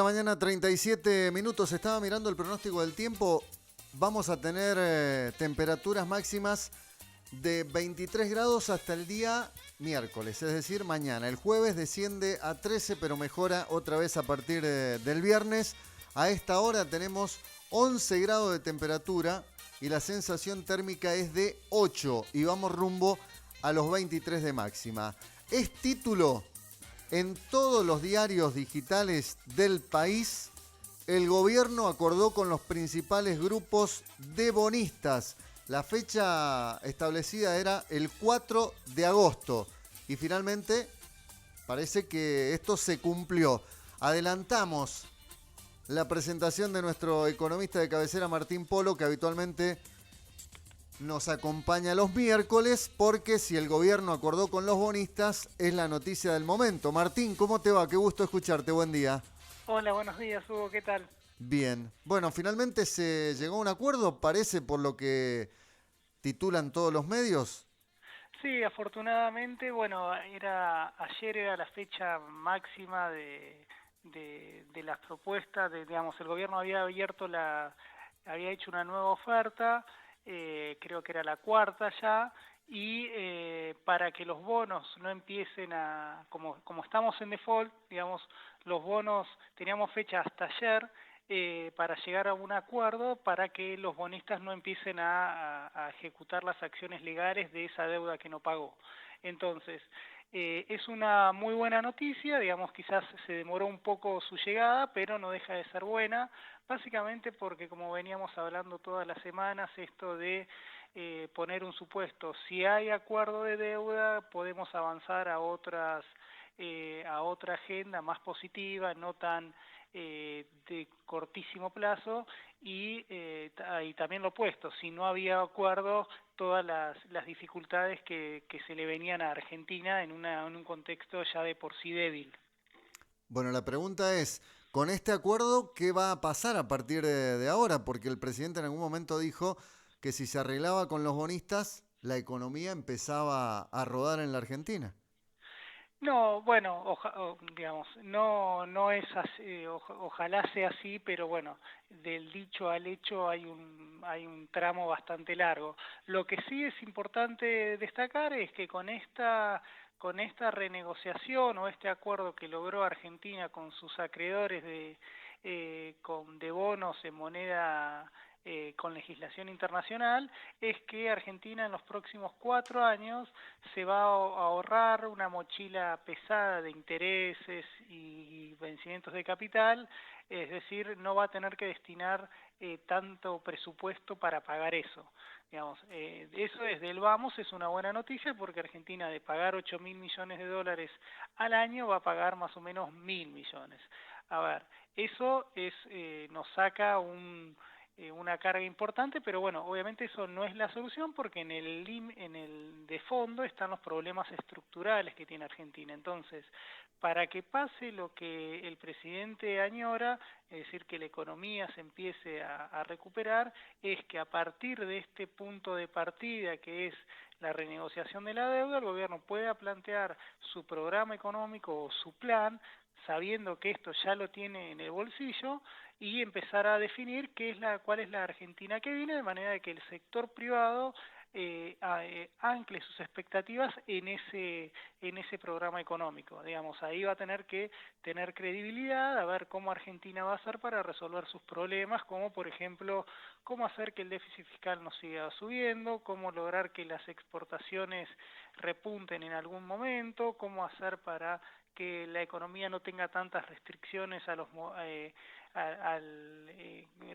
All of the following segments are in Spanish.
la mañana, 37 minutos. Estaba mirando el pronóstico del tiempo. Vamos a tener temperaturas máximas de 23 grados hasta el día miércoles, es decir, mañana. El jueves desciende a 13, pero mejora otra vez a partir del viernes. A esta hora tenemos 11 grados de temperatura y la sensación térmica es de 8 y vamos rumbo a los 23 de máxima. Es título en todos los diarios digitales del país. El gobierno acordó con los principales grupos de bonistas. La fecha establecida era el 4 de agosto y finalmente parece que esto se cumplió. Adelantamos la presentación de nuestro economista de cabecera Martín Polo, que habitualmente nos acompaña los miércoles, porque si el gobierno acordó con los bonistas es la noticia del momento. Martín, ¿cómo te va? Qué gusto escucharte, buen día. Hola, buenos días, Hugo, ¿qué tal? Bien, bueno, finalmente se llegó a un acuerdo, parece, por lo que titulan todos los medios. Sí, afortunadamente, bueno, ayer era la fecha máxima de las propuestas, digamos, el gobierno había hecho una nueva oferta, creo que era la cuarta ya, y para que los bonos no empiecen como estamos en default, digamos, los bonos, teníamos fecha hasta ayer, para llegar a un acuerdo para que los bonistas no empiecen a ejecutar las acciones legales de esa deuda que no pagó. Entonces, es una muy buena noticia, digamos, quizás se demoró un poco su llegada, pero no deja de ser buena, básicamente porque, como veníamos hablando todas las semanas, esto de poner un supuesto, si hay acuerdo de deuda, podemos avanzar a otra agenda más positiva, no tan de cortísimo plazo, y también lo opuesto, si no había acuerdo, todas las dificultades que se le venían a Argentina en un contexto ya de por sí débil. Bueno, la pregunta es, con este acuerdo, ¿qué va a pasar a partir de ahora? Porque el presidente en algún momento dijo que si se arreglaba con los bonistas, la economía empezaba a rodar en la Argentina. No, bueno, digamos, no es así, ojalá sea así, pero bueno, del dicho al hecho hay un tramo bastante largo. Lo que sí es importante destacar es que con esta renegociación o este acuerdo que logró Argentina con sus acreedores de bonos en moneda con legislación internacional, es que Argentina en los próximos 4 años se va a ahorrar una mochila pesada de intereses y vencimientos de capital, es decir, no va a tener que destinar tanto presupuesto para pagar eso. Digamos, eso desde el vamos es una buena noticia porque Argentina de pagar 8.000 millones de dólares al año va a pagar más o menos 1.000 millones. A ver, eso nos saca una carga importante, pero bueno, obviamente eso no es la solución porque en el de fondo están los problemas estructurales que tiene Argentina. Entonces, para que pase lo que el presidente añora, es decir, que la economía se empiece a recuperar, es que a partir de este punto de partida, que es la renegociación de la deuda, el gobierno pueda plantear su programa económico o su plan, sabiendo que esto ya lo tiene en el bolsillo, y empezar a definir cuál es la Argentina que viene, de manera de que el sector privado ancle sus expectativas en ese programa económico. Digamos, ahí va a tener que tener credibilidad, a ver cómo Argentina va a hacer para resolver sus problemas, como por ejemplo, cómo hacer que el déficit fiscal no siga subiendo, cómo lograr que las exportaciones repunten en algún momento, cómo hacer para que la economía no tenga tantas restricciones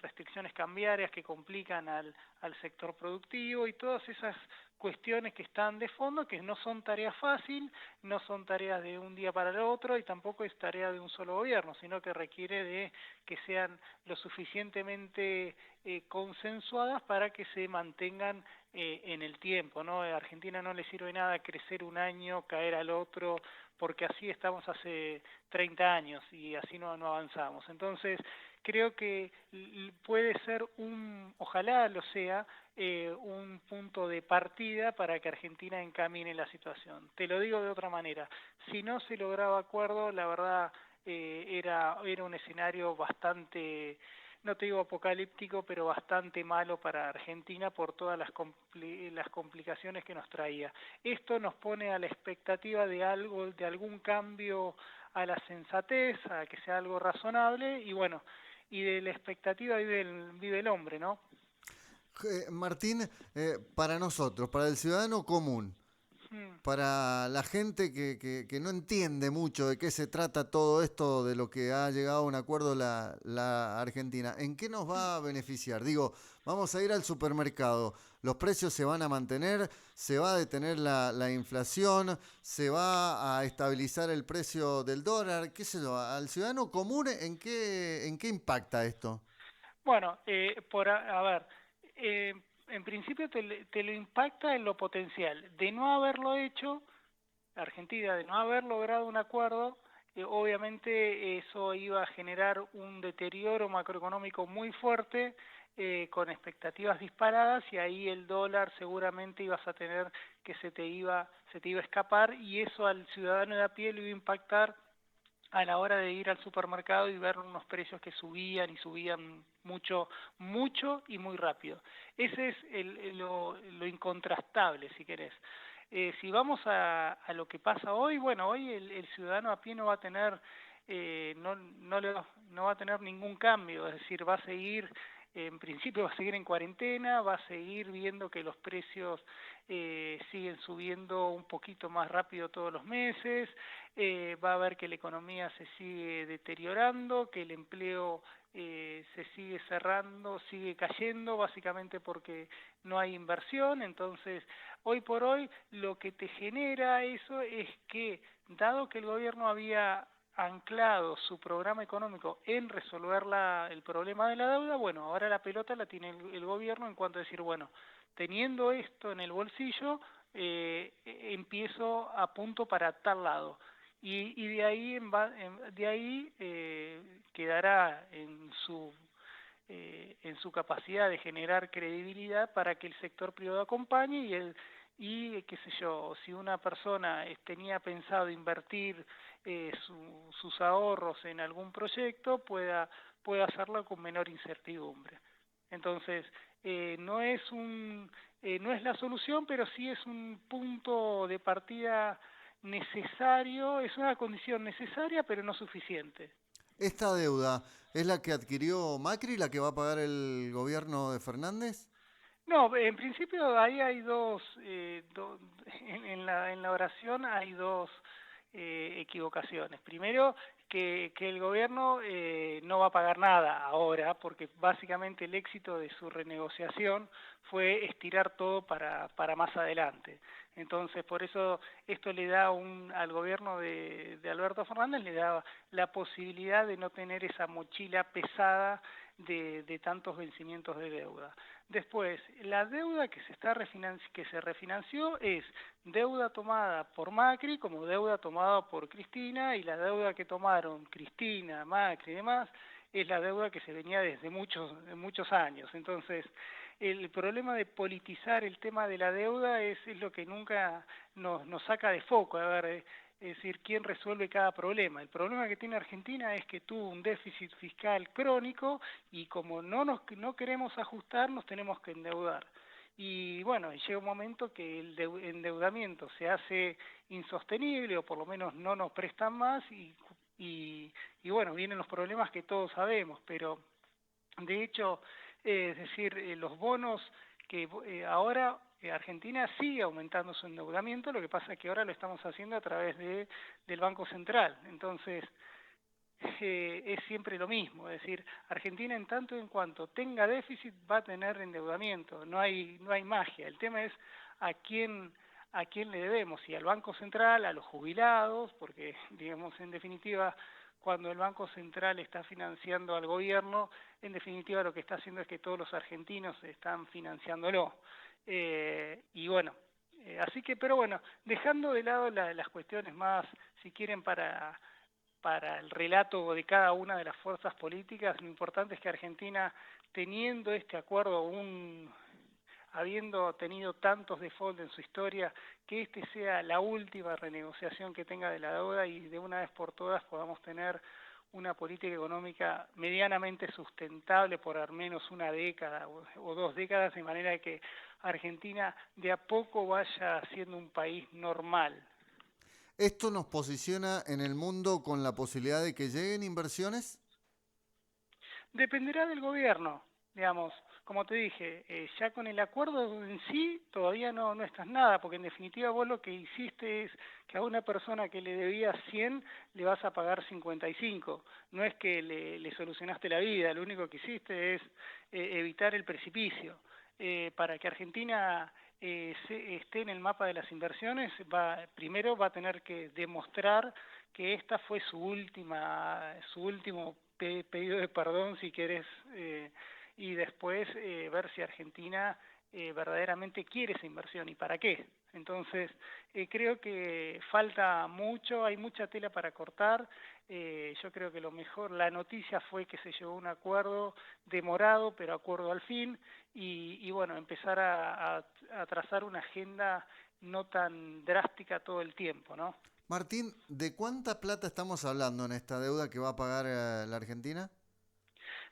restricciones cambiarias que complican al sector productivo, y todas esas cuestiones que están de fondo, que no son tareas fáciles, no son tareas de un día para el otro y tampoco es tarea de un solo gobierno, sino que requiere de que sean lo suficientemente consensuadas para que se mantengan en el tiempo, ¿no? A Argentina no le sirve nada crecer un año, caer al otro, porque así estamos hace 30 años y así no avanzamos. Entonces, creo que puede ser ojalá lo sea, un punto de partida para que Argentina encamine la situación. Te lo digo de otra manera, si no se lograba acuerdo, la verdad era un escenario bastante, no te digo apocalíptico, pero bastante malo para Argentina por todas las complicaciones que nos traía. Esto nos pone a la expectativa de algo, de algún cambio a la sensatez, a que sea algo razonable, y bueno, y de la expectativa vive el hombre, ¿no? Martín, para nosotros, para el ciudadano común, Mm. para la gente que no entiende mucho de qué se trata todo esto, de lo que ha llegado a un acuerdo la Argentina, ¿en qué nos va a beneficiar? Digo, vamos a ir al supermercado, los precios se van a mantener, se va a detener la inflación, se va a estabilizar el precio del dólar, qué sé yo, al ciudadano común, en qué impacta esto? Bueno, a ver, eh, en principio te lo impacta en lo potencial. De no haberlo hecho, Argentina, de no haber logrado un acuerdo, obviamente eso iba a generar un deterioro macroeconómico muy fuerte, con expectativas disparadas, y ahí el dólar seguramente ibas a tener que se te iba a escapar, y eso al ciudadano de a pie le iba a impactar a la hora de ir al supermercado y ver unos precios que subían y subían mucho, mucho y muy rápido. Ese es lo incontrastable, si querés. Si vamos a lo que pasa hoy, bueno, hoy el ciudadano a pie no va a tener, no va a tener ningún cambio, es decir, va a seguir, en principio va a seguir en cuarentena, va a seguir viendo que los precios siguen subiendo un poquito más rápido todos los meses, va a ver que la economía se sigue deteriorando, que el empleo se sigue cerrando, sigue cayendo, básicamente porque no hay inversión. Entonces, hoy por hoy lo que te genera eso es que, dado que el gobierno había anclado su programa económico en resolver el problema de la deuda, bueno, ahora la pelota la tiene el gobierno en cuanto a decir, bueno, teniendo esto en el bolsillo, empiezo a punto para tal lado. Y de ahí, de ahí quedará en su capacidad de generar credibilidad para que el sector privado acompañe, qué sé yo, si una persona tenía pensado invertir sus ahorros en algún proyecto, pueda hacerlo con menor incertidumbre. Entonces, no es la solución, pero sí es un punto de partida necesario, es una condición necesaria pero no suficiente. ¿Esta deuda es la que adquirió Macri, la que va a pagar el gobierno de Fernández? No, en principio ahí hay en la oración hay dos equivocaciones. Primero, que el gobierno no va a pagar nada ahora, porque básicamente el éxito de su renegociación fue estirar todo para más adelante. Entonces, por eso esto le da al gobierno de Alberto Fernández, le da la posibilidad de no tener esa mochila pesada de tantos vencimientos de deuda. Después, la deuda que se refinanció es deuda tomada por Macri como deuda tomada por Cristina, y la deuda que tomaron Cristina, Macri y demás es la deuda que se venía desde muchos años. Entonces, el problema de politizar el tema de la deuda es lo que nunca nos saca de foco. A ver, es decir, quién resuelve cada problema. El problema que tiene Argentina es que tuvo un déficit fiscal crónico, y como no queremos ajustar, nos tenemos que endeudar. Y bueno, llega un momento que el endeudamiento se hace insostenible, o por lo menos no nos prestan más, y bueno, vienen los problemas que todos sabemos. Pero de hecho, es decir, los bonos que ahora Argentina sigue aumentando su endeudamiento, lo que pasa es que ahora lo estamos haciendo a través del Banco Central. Entonces, es siempre lo mismo, es decir, Argentina en tanto en cuanto tenga déficit va a tener endeudamiento, no hay magia. El tema es a quién le debemos, si al Banco Central, a los jubilados, porque digamos en definitiva, cuando el Banco Central está financiando al gobierno, en definitiva lo que está haciendo es que todos los argentinos están financiándolo. Y bueno, así que, pero bueno, dejando de lado las cuestiones más, si quieren, para el relato de cada una de las fuerzas políticas, lo importante es que Argentina, teniendo este acuerdo habiendo tenido tantos default en su historia, que este sea la última renegociación que tenga de la deuda y de una vez por todas podamos tener una política económica medianamente sustentable por al menos una década o 2 décadas, de manera que Argentina de a poco vaya siendo un país normal. ¿Esto nos posiciona en el mundo con la posibilidad de que lleguen inversiones? Dependerá del gobierno, digamos, como te dije, ya con el acuerdo en sí todavía no estás nada, porque en definitiva vos lo que hiciste es que a una persona que le debía 100 le vas a pagar 55, no es que le solucionaste la vida, lo único que hiciste es evitar el precipicio. Para que Argentina esté en el mapa de las inversiones, primero va a tener que demostrar que esta fue su último pedido de perdón, si querés, y después ver si Argentina verdaderamente quiere esa inversión y para qué. Entonces, creo que falta mucho, hay mucha tela para cortar. Yo creo que lo mejor, la noticia fue que se llegó a un acuerdo demorado, pero acuerdo al fin, y bueno, empezar a trazar una agenda no tan drástica todo el tiempo, ¿no? Martín, ¿de cuánta plata estamos hablando en esta deuda que va a pagar la Argentina?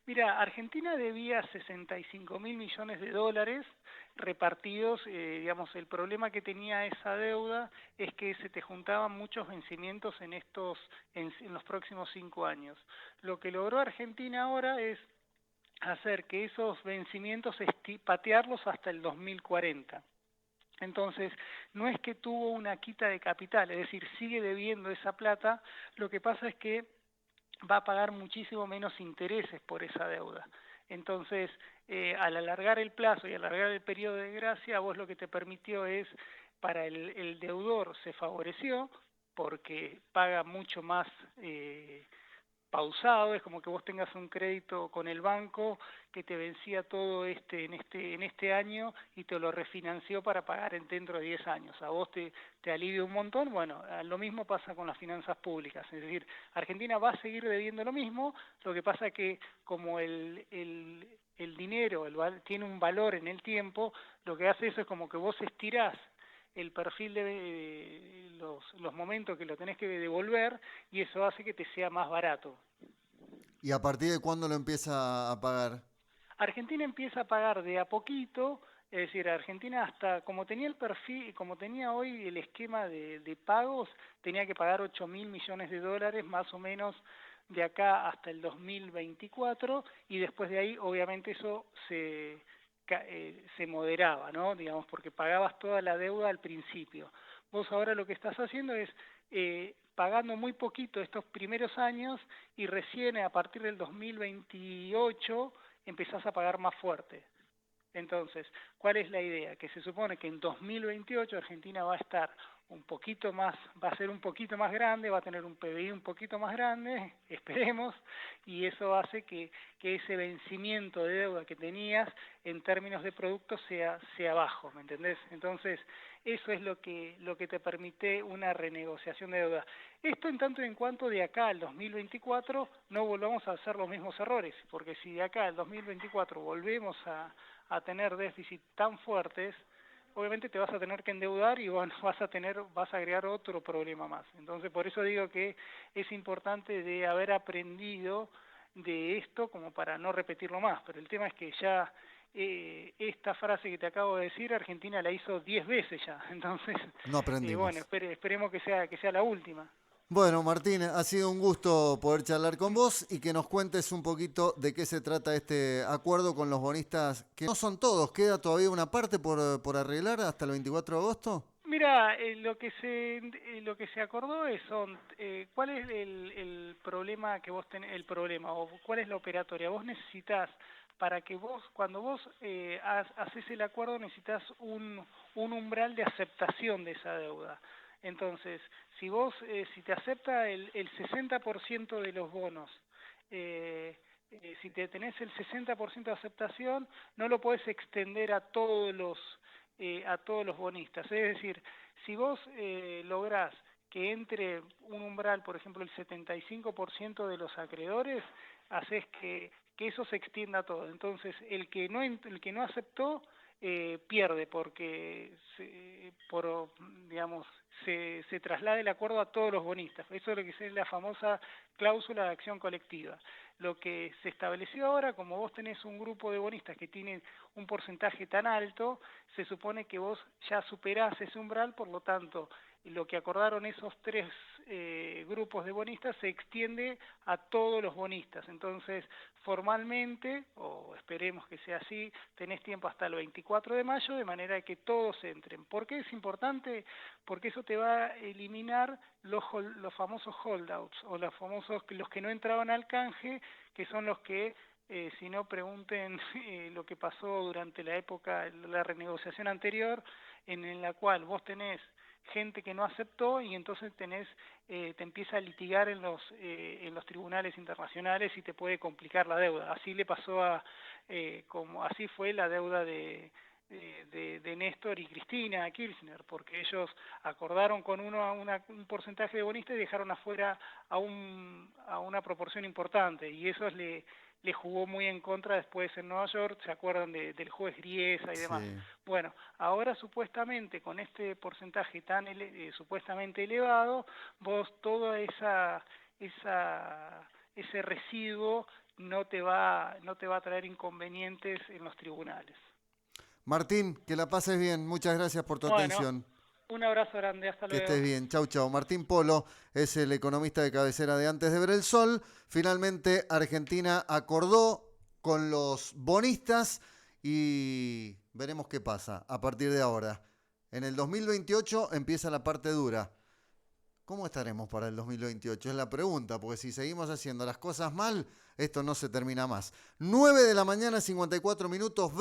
Mira, Argentina debía 65.000 millones de dólares repartidos, digamos, el problema que tenía esa deuda es que se te juntaban muchos vencimientos en los próximos 5 años. Lo que logró Argentina ahora es hacer que esos vencimientos patearlos hasta el 2040. Entonces, no es que tuvo una quita de capital, es decir, sigue debiendo esa plata, lo que pasa es que va a pagar muchísimo menos intereses por esa deuda. Entonces, al alargar el plazo y alargar el periodo de gracia, vos lo que te permitió es, para el deudor se favoreció, porque paga mucho más pausado, es como que vos tengas un crédito con el banco que te vencía todo en este año y te lo refinanció para pagar dentro de 10 años. A vos te alivia un montón. Bueno, lo mismo pasa con las finanzas públicas, es decir, Argentina va a seguir debiendo lo mismo, lo que pasa que como el dinero tiene un valor en el tiempo, lo que hace eso es como que vos estirás el perfil de los momentos que lo tenés que devolver y eso hace que te sea más barato. ¿Y a partir de cuándo lo empieza a pagar? Argentina empieza a pagar de a poquito, es decir, Argentina hasta como tenía el perfil, como tenía hoy el esquema de pagos, tenía que pagar 8.000 millones de dólares más o menos de acá hasta el 2024 y después de ahí obviamente eso se moderaba, ¿no? Digamos, porque pagabas toda la deuda al principio. Vos ahora lo que estás haciendo es pagando muy poquito estos primeros años y recién a partir del 2028 empezás a pagar más fuerte. Entonces, ¿cuál es la idea? Que se supone que en 2028 Argentina va a estar un poquito más, va a ser un poquito más grande, va a tener un PBI un poquito más grande, esperemos, y eso hace que ese vencimiento de deuda que tenías en términos de producto sea bajo, ¿me entendés? Entonces, eso es lo que te permite una renegociación de deuda. Esto en tanto y en cuanto de acá al 2024 no volvamos a hacer los mismos errores, porque si de acá al 2024 volvemos a tener déficit tan fuertes, obviamente te vas a tener que endeudar y bueno, vas a agregar otro problema más. Entonces, por eso digo que es importante de haber aprendido de esto como para no repetirlo más, pero el tema es que ya esta frase que te acabo de decir, Argentina la hizo 10 veces ya, entonces, No bueno, aprendimos. esperemos que sea la última. Bueno, Martín, ha sido un gusto poder charlar con vos y que nos cuentes un poquito de qué se trata este acuerdo con los bonistas, que no son todos, queda todavía una parte por arreglar hasta el 24 de agosto. Mira, lo que se acordó ¿cuál es el problema que vos tenés, el problema, o cuál es la operatoria? Vos necesitas, para que cuando vos haces el acuerdo, necesitas un umbral de aceptación de esa deuda. Entonces, si te acepta el 60% de los bonos, si tenés el 60% de aceptación, no lo podés extender a todos los bonistas. Es decir, si vos lográs que entre un umbral, por ejemplo, el 75% de los acreedores, haces que eso se extienda a todo. Entonces, el que no aceptó, pierde porque digamos, se traslada el acuerdo a todos los bonistas. Eso es lo que es la famosa cláusula de acción colectiva. Lo que se estableció ahora, como vos tenés un grupo de bonistas que tienen un porcentaje tan alto, se supone que vos ya superás ese umbral, por lo tanto, lo que acordaron esos tres grupos de bonistas se extiende a todos los bonistas. Entonces, formalmente, o esperemos que sea así, tenés tiempo hasta el 24 de mayo, de manera que todos entren. ¿Por qué es importante? Porque eso te va a eliminar los famosos holdouts, o los que no entraban al canje, que son los que si no pregunten lo que pasó durante la época, la renegociación anterior, en la cual vos tenés gente que no aceptó y entonces te empieza a litigar en los tribunales internacionales y te puede complicar la deuda. Así le pasó así fue la deuda de Néstor y Cristina Kirchner, porque ellos acordaron con un porcentaje de bonistas y dejaron afuera a una proporción importante, y eso le jugó muy en contra después en Nueva York. ¿Se acuerdan del juez Griesa y demás? Sí. Bueno, ahora supuestamente con este porcentaje tan supuestamente elevado, vos toda ese residuo no te va a traer inconvenientes en los tribunales. Martín, que la pases bien. Muchas gracias por tu Bueno, atención. un abrazo grande, hasta Que luego. estés bien. Chau, chau. Martín Polo es el economista de cabecera de Antes de Ver el Sol. Finalmente, Argentina acordó con los bonistas y veremos qué pasa a partir de ahora. En el 2028 empieza la parte dura. ¿Cómo estaremos para el 2028? Es la pregunta, porque si seguimos haciendo las cosas mal, esto no se termina más. 9 de la mañana, 54 minutos.